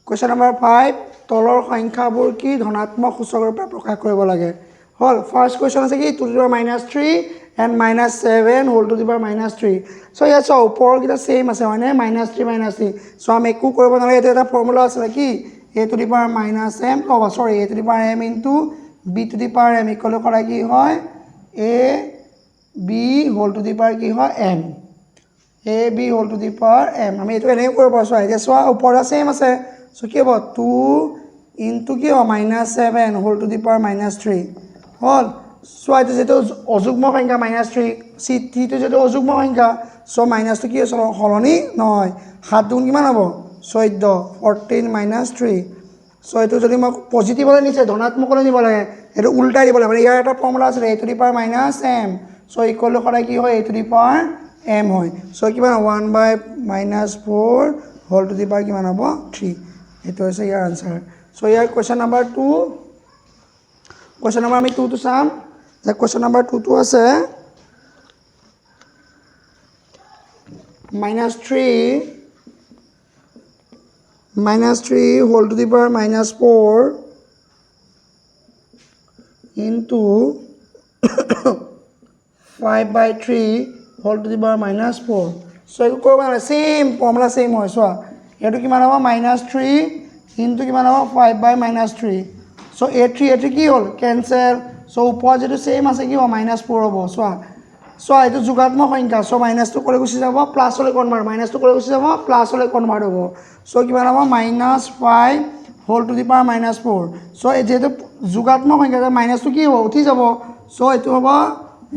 Question number 5 তলৰ সংখ্যাবোৰ কি ধনাত্মক সূচক ৰূপে প্ৰকাশ কৰিব লাগে হল ফাৰ্স্ট কুৱেশ্যন আছে কি 2 to the power -3 and -7 whole to the power -3 so ইয়াত চাও ওপৰৰ কিটা সেম আছে মানে -3 -3 সো আমি একো কৰিব নালাগে এটা এটা ফৰ্মুলা আছে কি a to the power -m সৰি a to the power m into b to the power m equal কৰা কি হয় a b whole to the power কি হয় m a b whole to the power m আমি এটো এনেকৈ কৰিব পাৰো এতিয়া চোৱা ওপৰৰ সেম আছে সো কি হ'ব 2 into কি হ'ব -7 whole to the power -3 hall so এটা যেটো অযুগ্ম সংখ্যা -3 c3 টো যেটো অযুগ্ম সংখ্যা সো মাইনাস তো কি আছে হলনি নহয় 7 গুণ কিমান হ'ব 14 14 -3 সো এটো যদি মই পজিটিভ হলে নিচে ধনাত্মক হলে নিব লাগে এটো উল্টাই দিব লাগে মানে ইয়াৰ এটা ফৰ্মুলা আছে a to the power -m so equal কৰা কি হয় a to the power m হয় সো কিমান 1/-4 whole to the power কিমান হ'ব 3 এটো হৈছে ইয়াৰ আনসাৰ সো ইয়াৰ কোৱেশ্চন নম্বৰ 2 কোৱেশ্চন নম্বৰ আমি 2 টো চাম যে কোৱেশ্চন নম্বৰ 2 টো আছে -3 whole to the power -4 into 5/3 whole to the power -4 so একো কৰিব নালাগে সেম ফৰ্মুলা সেম হয় চোৱা এটো কিমান হ'ব -3 into কিমান হ'ব 5/3 সো a3 কি হ'ল কেনসেল সো ওপৰ যেটো সেম আছে কি হ'ব -4 হ'ব চোৱা সো এটো যোগাত্মক সংখ্যা সো মাইনাস তো কৰি গুছি যাব প্লাস হলে কনভাৰ্ট মাইনাস তো কৰি গুছি যাব প্লাস হলে কনভার্ট হ'ব সো কিমান হ'ব -5 whole to the power -4 so এই যেটো যোগাত্মক সংখ্যা মাইনাস তো কি হ'ব উঠি যাব সো এটো হ'ব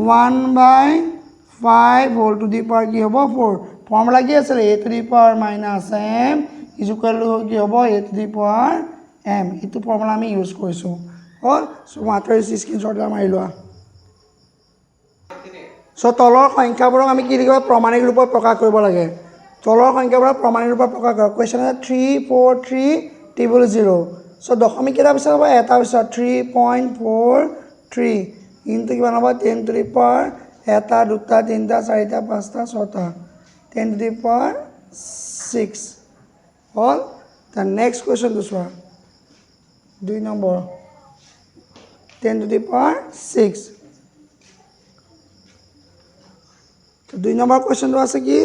1/5 whole to the power কি হ'ব 4 ফৰ্মুলা কি আছে a to the power -m is equal to কি হ'ব a to the power m এটো ফৰ্মুলা আমি ইউজ কৰিছো হল সো মাত্ৰ স্ক্ৰিনশ্বট মাৰি লোৱা সো তলৰ সংখ্যাবোৰক আমি কি লিখিব প্ৰমাণিক ৰূপত প্ৰকাশ কৰিব লাগে তলৰ সংখ্যাবোৰক প্ৰমাণিক ৰূপত প্ৰকাশ কৰা কোৱেশ্চন আছে 34300 সো দশমিক কেইটা পিছত হ'ব এটা পিছত 3.43 ইনটু কিমান হ'ব 10 to the power এটা দুটা তিনটা চাৰিটা পাঁচটা ছটা 10 to the power 6 hall the next question to চোৱা 2 নম্বৰ 10 to the power 6 তো 2 নম্বৰ কোৱেশ্চনটো আছে কি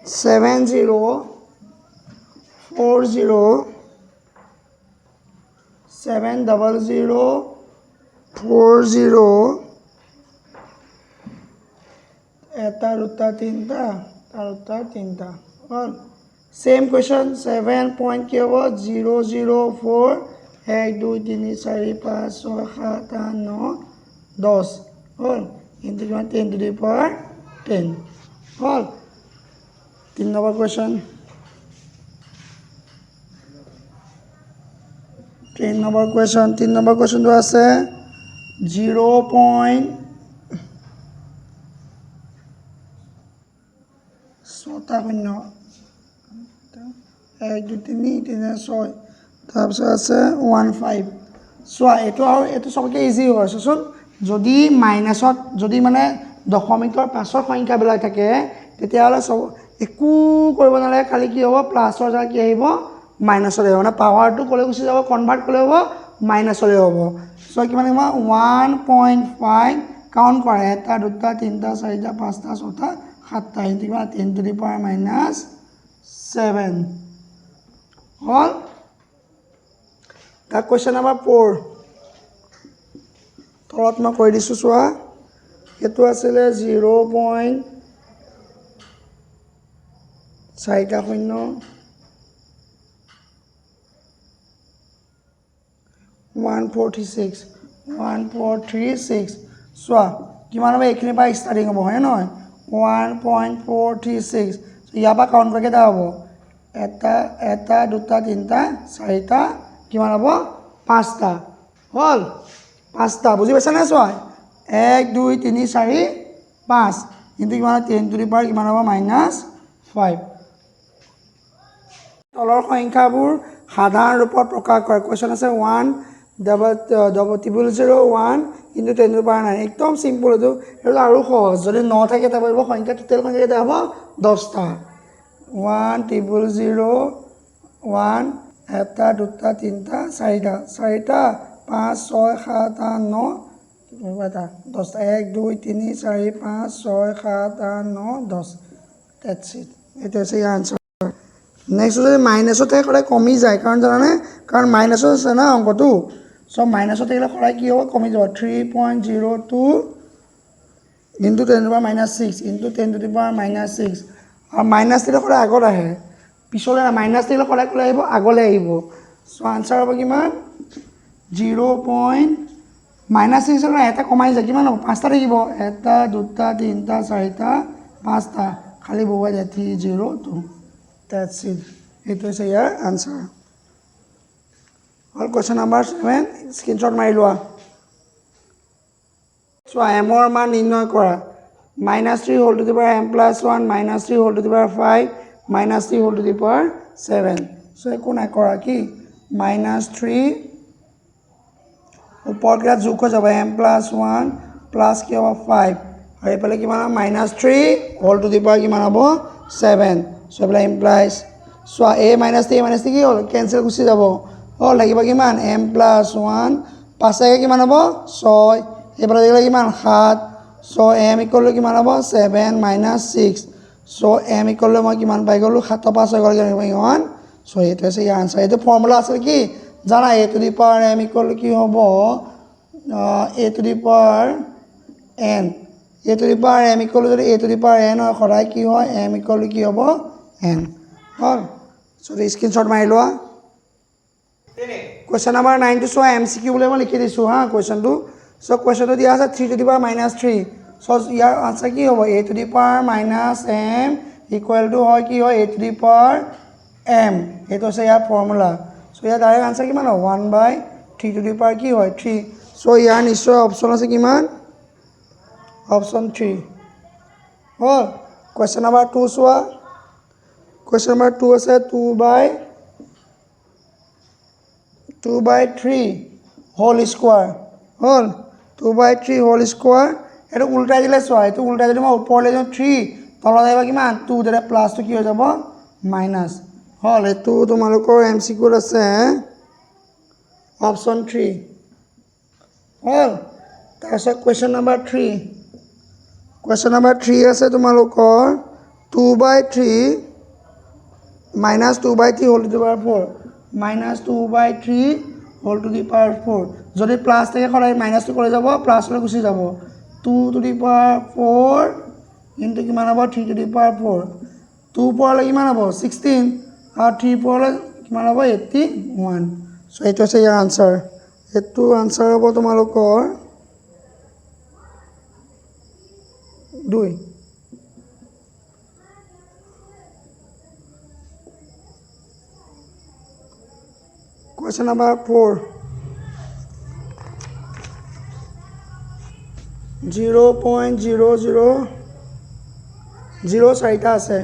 70040 এটা দুটা তিনটা চাৰিটা তিনটা হল সেম কোৱেশ্চন 7 পইণ্ট কি হ'ব 004 1 2 3 4 5 6 7 8 9 10 হল into 10 to the power 10 হল 3 নম্বৰ কোৱেশ্চন 3 নম্বৰ কোৱেশ্চনটো আছে 0.6 1 2 3 3 6 তাৰপিছত আছে 15 চোৱা এইটো সবকে ইজি হয় চোন যদি মাইনাসত যদি মানে দশমিকৰ পাছৰ সংখ্যাবিলাক থাকে তেতিয়াহলে সব একো কৰিব নালাগে খালি কি হ'ব প্লাসৰ জাগা কি আহিব মাইনাসৰ আহিব মানে পাৱাৰটো কলে গুছি যাব কনভাৰ্ট কলে হ'ব মাইনাসৰ হ'ব সো কিমান হ'ব 1.5 কাউন্ট কৰা এটা দুটা তিনটা চাৰিটা পাঁচটা ছটা সাতটা ইনটু 10 to the power -7 হল তা কোৱেশ্চন নম্বৰ 4 তলত মই কৈ দিছো চোৱা এটো আছিল 0.4 146 চোৱা কিমান হ'ব এখিনি পা ষ্টাৰ্টিং হ'ব হয় নহয় 1.436 সো ইয়াবা কাউন্ট কৰি কেটা হ'ব এটা দুটা তিনটা চাৰিটা কিমান হ'ব পাঁচটা হল পাঁচটা বুজি পাইছা না চোৱা 1 2 3 4 5 কিন্তু কিমান 10 to the power কিমান হ'ব -5 তলৰ সংখ্যাবোৰ সাধাৰণ ৰূপত প্ৰকাশ কৰা কোৱেশ্চন আছে 10001 into 10 to the power 9 একদম সিম্পল এটো আৰু সহজ যদি 9 থাকে তা বলব সংখ্যা টোটাল সংখ্যা কেটা হ'ব 10টা 100 1 এটা দুটা তিনিটা চাৰিটা 5 6 7 8 9 এটা 10 1 2 3 4 5 6 7 8 9 10 that's it এটা হৈছে ইয়াৰ আনসাৰ নেক্সট যদি মাইনাছত থাকে সদায় কমি যায় কাৰণ জানানে কাৰণ মাইনাছত আছে না অংকটো সব মাইনাছত থাকিলে সদায় কি হ'ব কমি যাব 3.02 into 10 to the power minus 6 into 10 to the power minus 6 আৰু মাইনাছ দিলে সদায় আগত আহে পিছলৈ মাইনাছ দিলে সদায় ক'লে আহিব আগলৈ আহিব সো আনসাৰ হ'ব কিমান 0. মাইনাছ 6 পৰা এটা কমাই যায় কিমান হ'ব পাঁচটা থাকিব এটা দুটা তিনিটা চাৰিটা পাঁচটা খালি বহুৱাই যায় 302 that's it এইটো হৈছে ইয়াৰ আনসাৰ আৰু কোৱেশ্চন নম্বৰ 7 স্ক্ৰীনশ্বট মাৰি লোৱা সো এমৰ মান নিৰ্ণয় কৰা -3 whole to the power m+1 -3 whole to the power 5 -3 whole to the power 7 so একো নাই কৰা কি -3 ওপৰ কেইটা যোগ হৈ যাব m+1 প্লাছ কি হ'ব 5 আৰু এইফালে কিমান হ'ব -3 হোল টু দি পাৱাৰ কিমান হ'ব 7 সো এইফালে ইমপ্লাইজ সো a - t কি হ'ল কেনসেল গুচি যাব হ'ল লাগিব কিমান m+1 পাঁচে কিমান হ'ব 6 এইফালে থাকিলে কিমান 7 সো m = কিমান হ'ব 7 - 6 সো m = মই কিমান পাই গ'লো 7 ৰ 5 হৈ গ'ল কিমান সো এইটো হৈছে ইয়াৰ আনসাৰ এইটো ফৰ্মুলা আছে কি জানা a two the power m = কি হ'ব a two the power n a two the power m = যদি a two the power n হয় সদায় কি হয় m = কি হ'ব n হ'ল সো স্ক্ৰীনশ্বট মাৰি লোৱা কোৱেশ্চন নম্বৰ 9 টো চোৱা MCQ বুলি মই লিখি দিছোঁ হা কোৱেশ্চনটো সো কোৱেশ্চনটো দিয়া আছে 3 two the power -3 so year answer কি হ'ব a two the power -m equal to হয় কি হয় a two the power m এইটো হৈছে ইয়াৰ ফৰ্মুলা সো ইয়াৰ ডাইৰেক্ট আনসাৰ কিমান হ'ব 1/3 টু দি পাৱাৰ কি হয় 3 সো ইয়াৰ নিশ্চয় অপচন আছে কিমান অপচন 3 হ'ল কোৱেশ্চন নম্বৰ 2 চোৱা কোৱেশ্চন নম্বৰ 2 আছে 2/3 হোল স্কোৱাৰ হ'ল 2/3 হোল স্কোৱাৰ এইটো উল্টাই দিলে চোৱা এইটো উল্টাই যদি মই ওপৰলৈ যাওঁ 3 তলত আহিব কিমান 2 তেতিয়া প্লাছটো কি হৈ যাব মাইনাছ হ'ল এইটো তোমালোকৰ MCQত আছে অপচন 3 হ'ল তাৰপিছত কুৱেশ্যন নম্বৰ 3 কুৱেশ্যন নম্বৰ 3 আছে তোমালোকৰ 2/3 -2/3 whole to the power 4 -2/3 whole to the power 4 যদি প্লাছ থাকে সদায় মাইনাছটো কৰি যাব প্লাছলৈ গুচি যাব 2 টু দি পাৱাৰ 4 ইনটু কিমান হ'ব 3 টু দি পাৱাৰ 4 2 পাৱাৰলৈ কিমান হ'ব 16 আৰু 3 পাৱাৰলৈ কিমান হ'ব 81 সো এইটো হৈছে ইয়াৰ আনসাৰ এইটো আনসাৰ হ'ব তোমালোকৰ 2 Question number 4 0.00 চাৰিটা আছে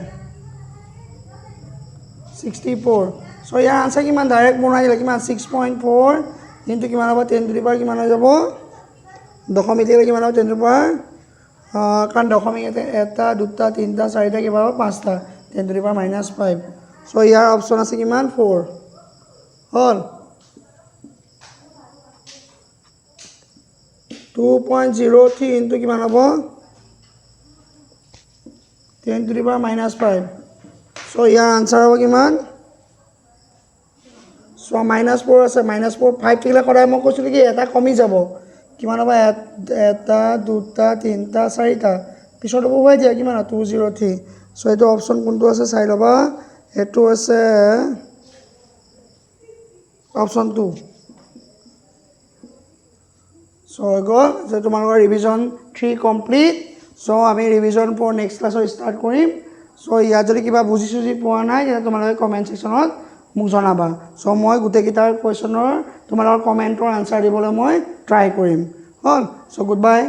64 সো ইয়াৰ আনসাৰ কিমান ডাইৰেক্ট বনাই দিলে কিমান 6.4 ইনটু কিমান হ'ব 10 টু দি পাৱাৰ কিমান হৈ যাব দশমিক দিলে কিমান হ'ব 10 টু দি পাৱাৰ কাৰণ দশমিক এটা দুটা তিনিটা চাৰিটা কিমান হ'ব পাঁচটা 10 two the power -5 so year option আছে কিমান 4 হ'ল 2.03 ইনটু কিমান হ'ব 10 two the power -5 so year answer হ'ব কিমান সো -4 আছে -4 5 থাকিলে সদায় মই কৈছিলোঁ কি এটা কমি যাব কিমান হ'ব এটা দুটা তিনিটা চাৰিটা পিছত বহুৱাই দিয়া কিমান 203 সো এইটো অপচন কোনটো আছে চাই ল'বা এইটো আছে অপচন 2 সো হৈ গ'ল যে তোমালোকৰ ৰিভিজন 3 কমপ্লিট সো আমি ৰিভিজন 4 নেক্সট ক্লাছত ষ্টাৰ্ট কৰিম সো ইয়াত যদি কিবা বুজি চুজি পোৱা নাই তেতিয়া তোমালোকে কমেণ্ট ছেকশ্যনত মোক জনাবা সো মই গোটেইকেইটাৰ কুৱেশ্যনৰ তোমালোকৰ কমেণ্টৰ আনসাৰ দিবলৈ মই ট্ৰাই কৰিম হ'ল সো গুড বাই